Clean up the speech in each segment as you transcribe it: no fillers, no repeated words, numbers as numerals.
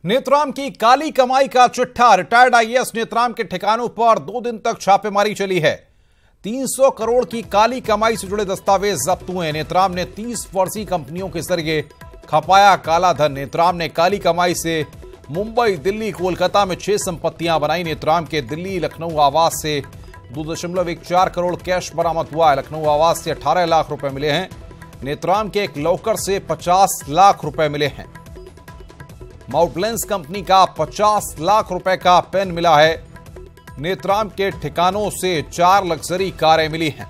नेतराम की काली कमाई का चिट्ठा। रिटायर्ड आईएएस नेतराम के ठिकानों पर 2 दिन तक छापेमारी चली है। 300 करोड़ की काली कमाई से जुड़े दस्तावेज जब्त हुए। नेतराम ने 30 फर्जी कंपनियों के जरिए खपाया काला धन। नेतराम ने काली कमाई से मुंबई, दिल्ली, कोलकाता में 6 संपत्तियां बनाई। नेतराम के दिल्ली लखनऊ आवास से 2.14 करोड़ कैश बरामद हुआ है। लखनऊ आवास से 18 लाख रुपए मिले हैं। नेतराम के एक लॉकर से 50 लाख रुपए मिले हैं। माउंटलेंस कंपनी का 50 लाख रुपए का पेन मिला है। नेतराम के ठिकानों से 4 लग्जरी कारें मिली हैं।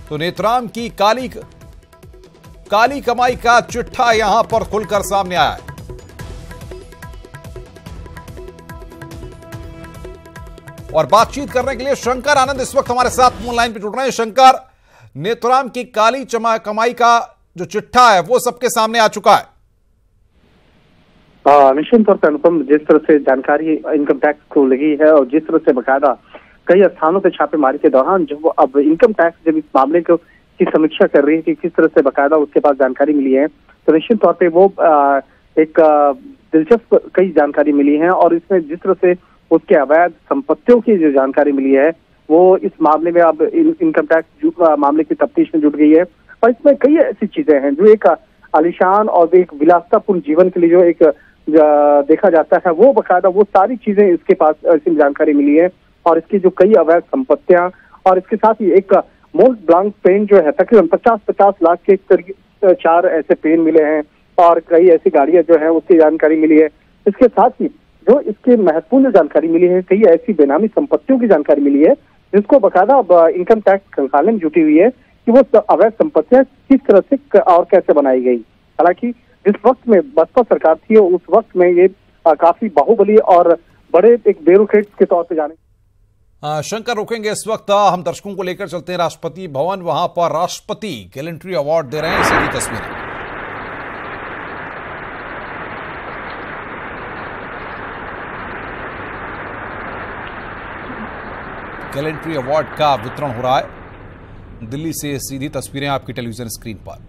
तो नेतराम की काली कमाई का चिट्ठा यहां पर खुलकर सामने आया है। और बातचीत करने के लिए शंकर आनंद इस वक्त हमारे साथ फोन लाइन पे जुड़ रहे हैं। शंकर, नेतराम की काली कमाई का जो चिट्ठा है वो सबके सामने आ चुका है। निश्चित तौर पर अनुपम, जिस तरह से जानकारी इनकम टैक्स को लगी है और जिस तरह से बकायदा कई स्थानों पर छापेमारी के दौरान जो अब इनकम टैक्स जब इस मामले की समीक्षा कर रही है कि किस तरह से बकायदा उसके पास जानकारी मिली है, तो निश्चित तौर पे वो एक दिलचस्प कई जानकारी मिली है। और इसमें जिस तरह से उसके अवैध संपत्तियों की जो जानकारी मिली है वो इस मामले में अब इनकम टैक्स मामले की तफ्तीश में जुट गई है। और इसमें कई ऐसी चीजें हैं जो एक आलिशान और एक विलासतापूर्ण जीवन के लिए जो एक देखा जाता है, वो बकायदा वो सारी चीजें इसके पास इसमें जानकारी मिली है। और इसकी जो कई अवैध संपत्तियां और इसके साथ ही एक मोस्ट ब्लांक पेन जो है तकरीबन 50 लाख के 4 ऐसे पेन मिले हैं और कई ऐसी गाड़ियां जो है उसकी जानकारी मिली है। इसके साथ ही जो इसकी महत्वपूर्ण जानकारी मिली है, कई ऐसी बेनामी संपत्तियों की जानकारी मिली है जिसको बकायदा इनकम टैक्स संचालन जुटी हुई है कि वो अवैध संपत्तियां किस तरह से और कैसे बनाई गई। हालांकि जिस वक्त में बसपा सरकार थी उस वक्त में ये काफी बाहुबली और बड़े एक ब्यूरोक्रेट्स के तौर पे जाने। शंकर, रुकेंगे इस वक्त। हम दर्शकों को लेकर चलते हैं राष्ट्रपति भवन। वहां पर राष्ट्रपति गैलेंट्री अवार्ड दे रहे हैं। इसी की तस्वीरें। गैलेंट्री अवार्ड का वितरण हो रहा है। दिल्ली से सीधी तस्वीरें आपकी टेलीविजन स्क्रीन पर।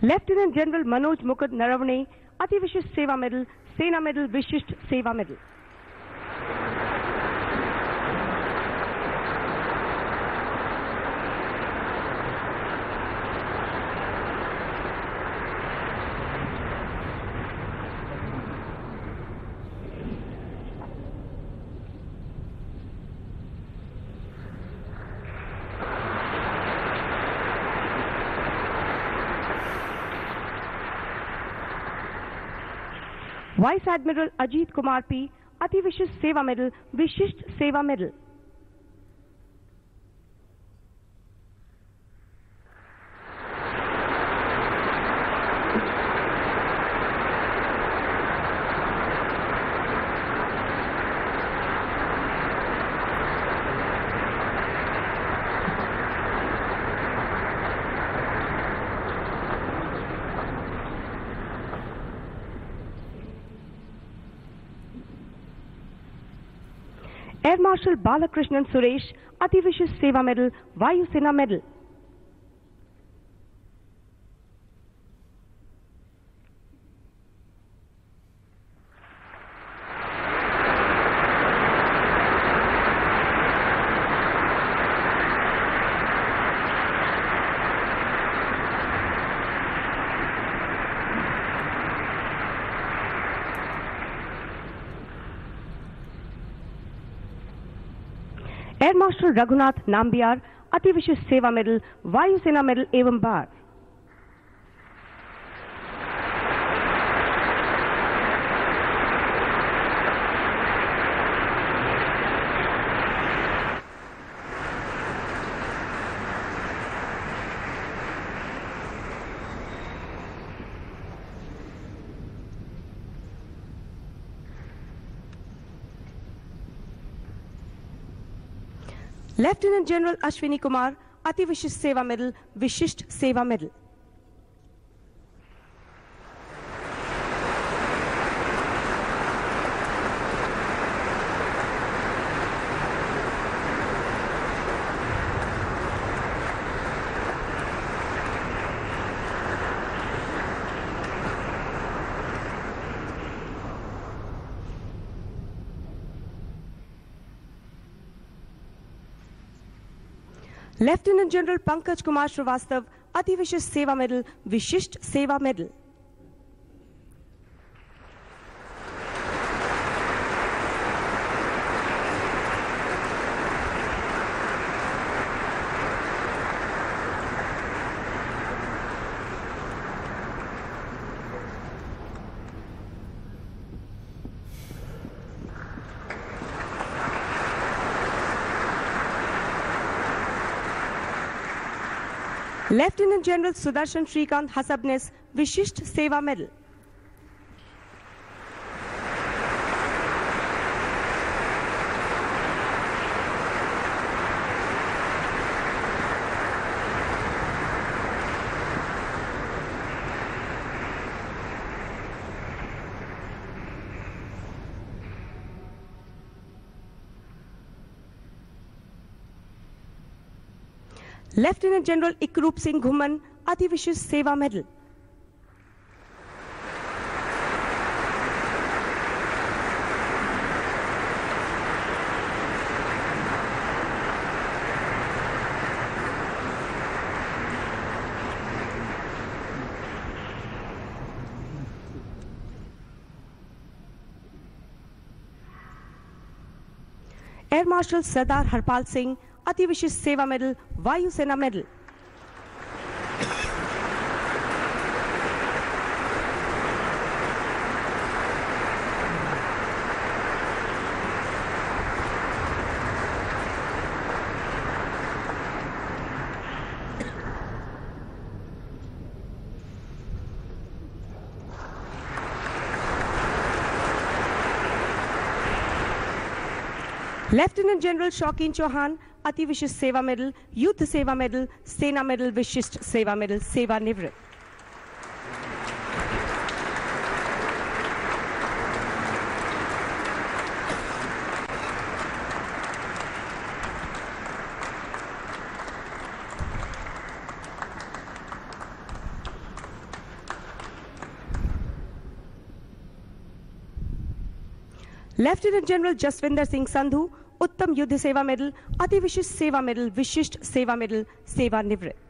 लेफ्टिनेंट जनरल मनोज मुकुंद नरवणे अति विशिष्ट सेवा मेडल, सेना medal, Vishisht Seva medal. Vice admiral Ajit Kumar P अति Vishisht Seva medal, Vishisht Seva medal. Air martial Balakrishnan Suresh अति विशिष्ट सेवा मेडल, वायुसेना medal. Air martial Raghunath Nambiar अति विशिष्ट सेवा मेडल, वायुसेना मेडल एवं बार। लेफ्टिनेंट जनरल अश्विनी कुमार अति Vishisht Seva medal, Vishisht Seva medal. Lieutenant general Pankaj Kumar Srivastava Ati Vishisht Seva medal, Vishisht Seva medal. Lieutenant general Sudarshan Shrikant Hasabnis Vishisht Seva medal. Lieutenant general Ikroop Singh Ghuman Ati Vishisht Seva medal. Air marshal Sardar Harpal Singh Ati Vishisht Seva medal, वायुसेना medal. Lieutenant general शौकीन चौहान अति विशिष्ट सेवा मेडल, युद्ध सेवा मेडल, सेना मेडल, विशिष्ट सेवा मेडल, सेवानिवृत्त। लेफ्टिनेंट जनरल जसविंदर सिंह संधू उत्तम युद्ध सेवा मेडल, अति विशिष्ट सेवा मेडल, विशिष्ट सेवा मेडल, सेवानिवृत्त।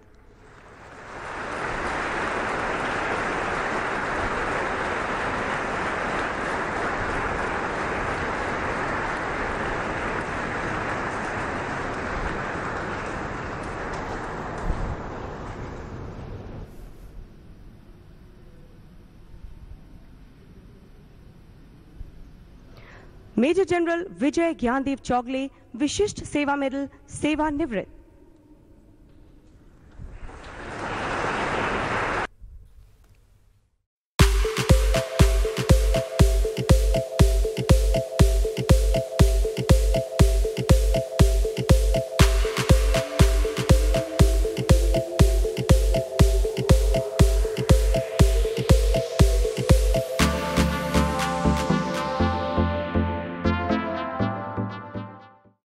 मेजर जनरल विजय ज्ञानदेव चौगले विशिष्ट सेवा मेडल, सेवानिवृत्त।